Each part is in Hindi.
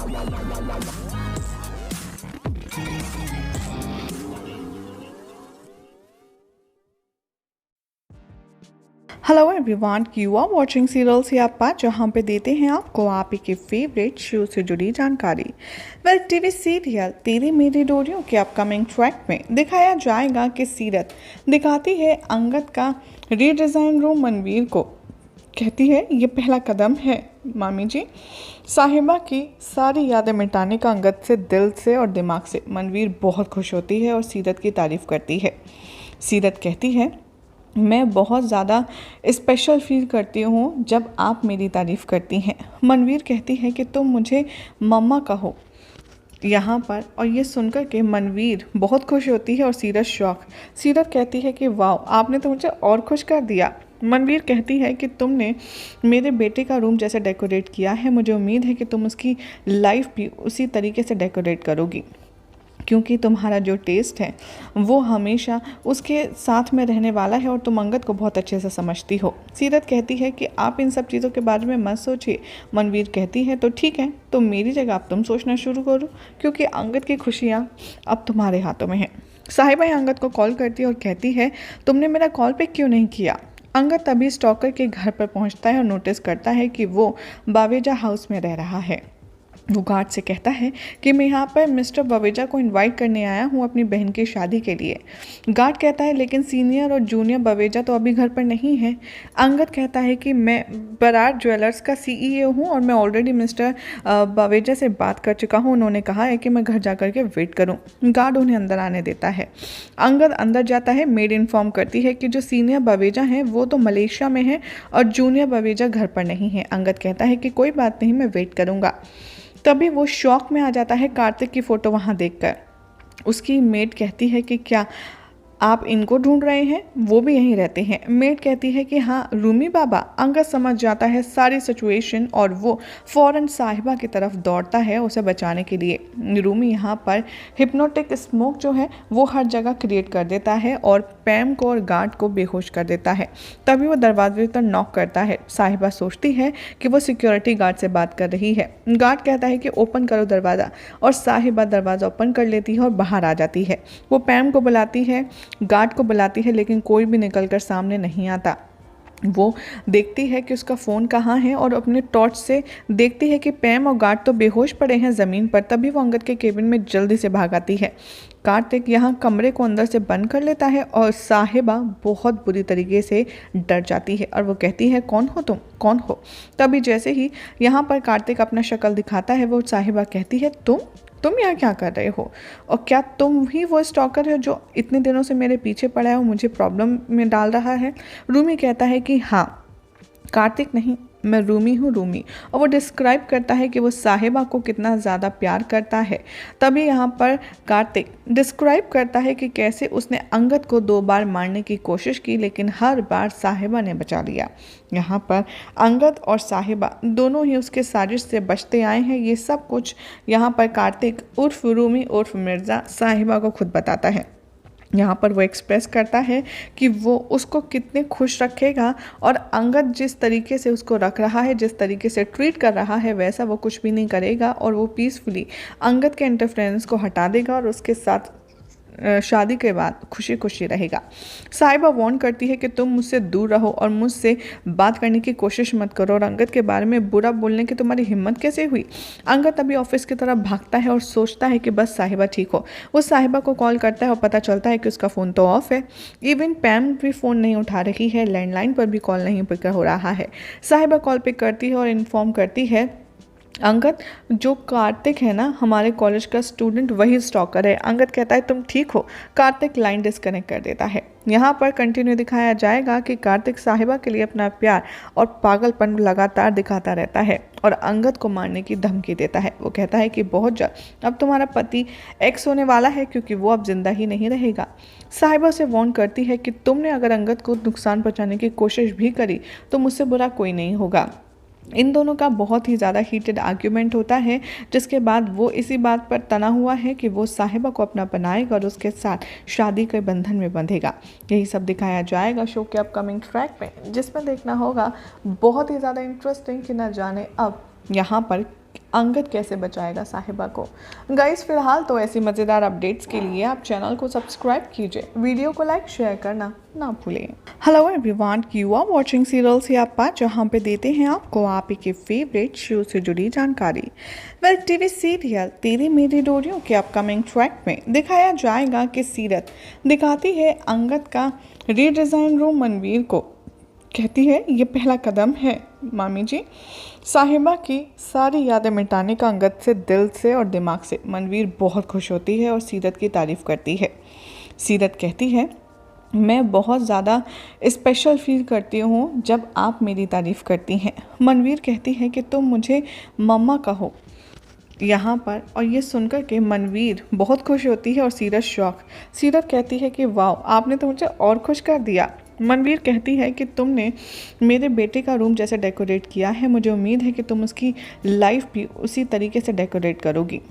Hello everyone, you are watching serial Siyappa, जहां पे देते हैं आपको आप ही के फेवरेट शो से जुड़ी जानकारी। वेल, टीवी सीरियल तेरी मेरी डोरियों के अपकमिंग ट्रैक में दिखाया जाएगा कि सीरत दिखाती है अंगद का रीडिज़ाइन रूम मनवीर को। कहती है ये पहला कदम है मामी जी। साहिबा की सारी यादें मिटाने का अंगद से दिल से और दिमाग से। मनवीर बहुत खुश होती है और सीरत की तारीफ़ करती है। सीरत कहती है मैं बहुत ज़्यादा स्पेशल फील करती हूँ जब आप मेरी तारीफ़ करती हैं। मनवीर कहती है कि तुम मुझे मम्मा कहो यहाँ पर, और ये सुनकर के मनवीर बहुत खुश होती है और सीरत शौक। सीरत कहती है कि वाह, आपने तो मुझे और खुश कर दिया। मनवीर कहती है कि तुमने मेरे बेटे का रूम जैसे डेकोरेट किया है, मुझे उम्मीद है कि तुम उसकी लाइफ भी उसी तरीके से डेकोरेट करोगी, क्योंकि तुम्हारा जो टेस्ट है वो हमेशा उसके साथ में रहने वाला है और तुम अंगद को बहुत अच्छे से समझती हो। सीरत कहती है कि आप इन सब चीज़ों के बारे में मत सोचिए। मनवीर कहती है तो ठीक है, तो मेरी जगह अब तुम सोचना शुरू करो, क्योंकि अंगद की खुशियाँ अब तुम्हारे हाथों में हैं। साहिबा अंगद को कॉल करती है और कहती है तुमने मेरा कॉल पिक क्यों नहीं किया। अंगद तभी स्टॉकर के घर पर पहुँचता है और नोटिस करता है कि वो बावेजा हाउस में रह रहा है। वो गार्ड से कहता है कि मैं यहाँ पर मिस्टर बवेजा को इनवाइट करने आया हूँ अपनी बहन की शादी के लिए। गार्ड कहता है लेकिन सीनियर और जूनियर बवेजा तो अभी घर पर नहीं है। अंगद कहता है कि मैं बरार ज्वेलर्स का सीईओ हूँ और मैं ऑलरेडी मिस्टर बवेजा से बात कर चुका हूँ। उन्होंने कहा है कि मैं घर जा कर के वेट करूँ। गार्ड उन्हें अंदर आने देता है। अंगद अंदर जाता है। मेड इन्फॉर्म करती है कि जो सीनियर बवेजा हैं वो तो मलेशिया में है और जूनियर बवेजा घर पर नहीं है। अंगद कहता है कि कोई बात नहीं, मैं वेट करूँगा। तभी वो शौक में आ जाता है कार्तिक की फ़ोटो वहाँ देखकर। उसकी मेड कहती है कि क्या आप इनको ढूंढ रहे हैं, वो भी यहीं रहते हैं। मेड कहती है कि हाँ रूमी बाबा। अंगद समझ जाता है सारी सिचुएशन और वो फ़ौरन साहिबा की तरफ दौड़ता है उसे बचाने के लिए। रूमी यहाँ पर हिप्नोटिक स्मोक जो है वो हर जगह क्रिएट कर देता है और पैम को और गार्ड को बेहोश कर देता है। तभी वो दरवाजे पर नॉक करता है। साहिबा सोचती है कि वो सिक्योरिटी गार्ड से बात कर रही है। गार्ड कहता है कि ओपन करो दरवाज़ा, और साहिबा दरवाज़ा ओपन कर लेती है और बाहर आ जाती है। वो पैम को बुलाती है, गार्ड को बुलाती है, लेकिन कोई भी निकलकर सामने नहीं आता। वो देखती है कि उसका फ़ोन कहाँ है और अपने टॉर्च से देखती है कि पैम और गार्ड तो बेहोश पड़े हैं ज़मीन पर। तभी वो अंगद के केबिन में जल्दी से भाग आती है। कार्तिक यहाँ कमरे को अंदर से बंद कर लेता है और साहिबा बहुत बुरी तरीके से डर जाती है और वो कहती है कौन हो तुम, कौन हो। तभी जैसे ही यहाँ पर कार्तिक अपना शक्ल दिखाता है वो साहिबा कहती है तुम यहाँ क्या कर रहे हो, और क्या तुम ही वो स्टॉकर हो जो इतने दिनों से मेरे पीछे पड़ा है और मुझे प्रॉब्लम में डाल रहा है। रूमी कहता है कि हाँ, कार्तिक नहीं, मैं रूमी हूँ, रूमी। और वो डिस्क्राइब करता है कि वो साहिबा को कितना ज़्यादा प्यार करता है। तभी यहाँ पर कार्तिक डिस्क्राइब करता है कि कैसे उसने अंगद को 2 बार मारने की कोशिश की, लेकिन हर बार साहिबा ने बचा लिया। यहाँ पर अंगद और साहिबा दोनों ही उसके साजिश से बचते आए हैं। ये सब कुछ यहाँ पर कार्तिक उर्फ रूमी उर्फ मिर्ज़ा साहिबा को खुद बताता है। यहाँ पर वो एक्सप्रेस करता है कि वो उसको कितने खुश रखेगा, और अंगद जिस तरीके से उसको रख रहा है, जिस तरीके से ट्रीट कर रहा है, वैसा वो कुछ भी नहीं करेगा और वो पीसफुली अंगद के इंटरफेरेंस को हटा देगा और उसके साथ शादी के बाद खुशी खुशी रहेगा। साहिबा वार्न करती है कि तुम मुझसे दूर रहो और मुझसे बात करने की कोशिश मत करो, और अंगद के बारे में बुरा बोलने की तुम्हारी हिम्मत कैसे हुई। अंगद अभी ऑफिस की तरफ भागता है और सोचता है कि बस साहिबा ठीक हो। वो साहिबा को कॉल करता है और पता चलता है कि उसका फ़ोन तो ऑफ है। इवन पैम भी फ़ोन नहीं उठा रही है, लैंडलाइन पर भी कॉल नहीं पिक हो रहा है। साहिबा कॉल पिक करती है और इन्फॉर्म करती है अंगद, जो कार्तिक है ना हमारे कॉलेज का स्टूडेंट, वही स्टॉकर है। अंगद कहता है तुम ठीक हो। कार्तिक लाइन डिस्कनेक्ट कर देता है। यहाँ पर कंटिन्यू दिखाया जाएगा कि कार्तिक साहिबा के लिए अपना प्यार और पागलपन लगातार दिखाता रहता है और अंगद को मारने की धमकी देता है। वो कहता है कि बहुत जल्द अब तुम्हारा पति एक्स होने वाला है, क्योंकि वो अब जिंदा ही नहीं रहेगा। साहिबा से वार्न करती है कि तुमने अगर अंगद को नुकसान पहुँचाने की कोशिश भी करी तो मुझसे बुरा कोई नहीं होगा। इन दोनों का बहुत ही ज़्यादा हीटेड आर्ग्यूमेंट होता है, जिसके बाद वो इसी बात पर तना हुआ है कि वो साहिबा को अपना बनाएगा और उसके साथ शादी के बंधन में बंधेगा। यही सब दिखाया जाएगा शो के अपकमिंग ट्रैक में, जिसमें देखना होगा बहुत ही ज़्यादा इंटरेस्टिंग कि न जाने अब यहाँ पर अंगद कैसे बचाएगा साहिबा को। गाइस फिलहाल तो ऐसी मज़ेदार अपडेट्स के लिए आप चैनल को सब्सक्राइब कीजिए, वीडियो को लाइक शेयर करना ना भूलें। Hello everyone, you are watching serials याप्पा, जहां पे देते हैं आपको आप ही के फेवरेट शो से जुड़ी जानकारी। वेल टीवी सीरियल तेरी मेरी डोरियों के अपकमिंग ट्रैक में दिखाया जाएगा कि सीरत दिखाती है अंगद का रीडिज़ाइन रूम मनवीर को, कहती है ये पहला कदम है मामी जी। साहिबा की सारी यादें मिटाने का अंगद से दिल से और दिमाग से मनवीर बहुत खुश होती है और सीरत की तारीफ़ करती है। सीरत कहती है मैं बहुत ज़्यादा स्पेशल फील करती हूँ जब आप मेरी तारीफ़ करती हैं। मनवीर कहती है कि तुम मुझे मम्मा कहो यहाँ पर, और ये सुनकर के मनवीर बहुत खुश होती है और सीरत शौक। सीरत कहती है कि वाह आपने तो मुझे और खुश कर दिया। मनवीर कहती है कि तुमने मेरे बेटे का रूम जैसे डेकोरेट किया है, मुझे उम्मीद है कि तुम उसकी लाइफ भी उसी तरीके से डेकोरेट करोगी,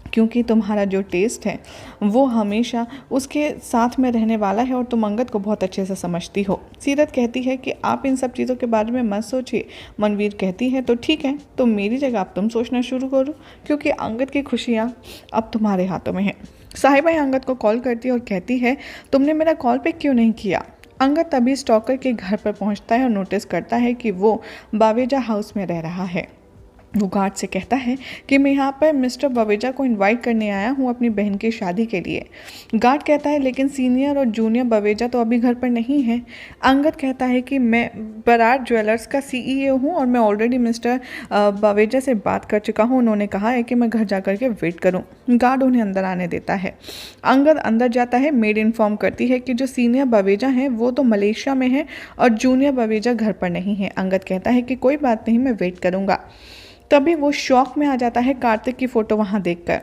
क्योंकि तुम्हारा जो टेस्ट है वो हमेशा उसके साथ में रहने वाला है और तुम अंगद को बहुत अच्छे से समझती हो। सीरत कहती है कि आप इन सब चीज़ों के बारे में मत सोचिए। मनवीर कहती है तो ठीक है, तो मेरी जगह अब तुम सोचना शुरू करो, क्योंकि अंगद की खुशियाँ अब तुम्हारे हाथों में हैं। साहिबा अंगद को कॉल करती है और कहती है तुमने मेरा कॉल पिक क्यों नहीं किया। अंगद तभी स्टॉकर के घर पर पहुंचता है और नोटिस करता है कि वो बावेजा हाउस में रह रहा है। वो गार्ड से कहता है कि मैं यहाँ पर मिस्टर बवेजा को इनवाइट करने आया हूँ अपनी बहन की शादी के लिए। गार्ड कहता है लेकिन सीनियर और जूनियर बवेजा तो अभी घर पर नहीं है। अंगद कहता है कि मैं बरार ज्वेलर्स का सीईओ हूँ और मैं ऑलरेडी मिस्टर बवेजा से बात कर चुका हूँ, उन्होंने कहा है कि मैं घर जा कर के वेट करूँ। गार्ड उन्हें अंदर आने देता है। अंगद अंदर जाता है। मेड इन्फॉर्म करती है कि जो सीनियर बवेजा हैं वो तो मलेशिया में है और जूनियर बवेजा घर पर नहीं है। अंगद कहता है कि कोई बात नहीं, मैं वेट करूँगा। तभी वो शौक में आ जाता है कार्तिक की फ़ोटो वहाँ देखकर।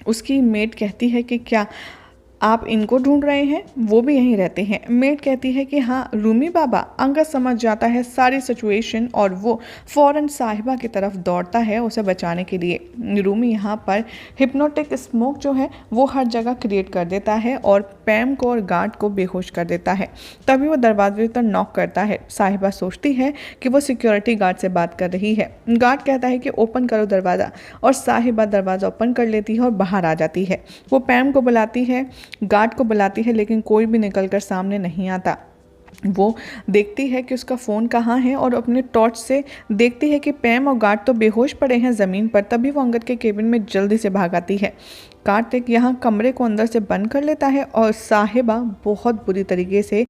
उसकी मेड कहती है कि क्या आप इनको ढूंढ रहे हैं, वो भी यहीं रहते हैं। मेड कहती है कि हाँ रूमी बाबा। अंगद समझ जाता है सारी सिचुएशन और वो फ़ौरन साहिबा की तरफ दौड़ता है उसे बचाने के लिए। रूमी यहाँ पर हिप्नोटिक स्मोक जो है वो हर जगह क्रिएट कर देता है और पैम को और गार्ड को बेहोश कर देता है। तभी वो दरवाजे पर नॉक करता है। साहिबा सोचती है कि वो सिक्योरिटी गार्ड से बात कर रही है। गार्ड कहता है कि ओपन करो दरवाज़ा, और साहिबा दरवाज़ा ओपन कर लेती है और बाहर आ जाती है। वो पैम को बुलाती है, गार्ड को बुलाती है, लेकिन कोई भी निकलकर सामने नहीं आता। वो देखती है कि उसका फ़ोन कहाँ है और अपने टॉर्च से देखती है कि पैम और गार्ड तो बेहोश पड़े हैं ज़मीन पर। तभी वो अंगद के केबिन में जल्दी से भाग आती है। कार्तिक यहाँ कमरे को अंदर से बंद कर लेता है और साहिबा बहुत बुरी तरीके से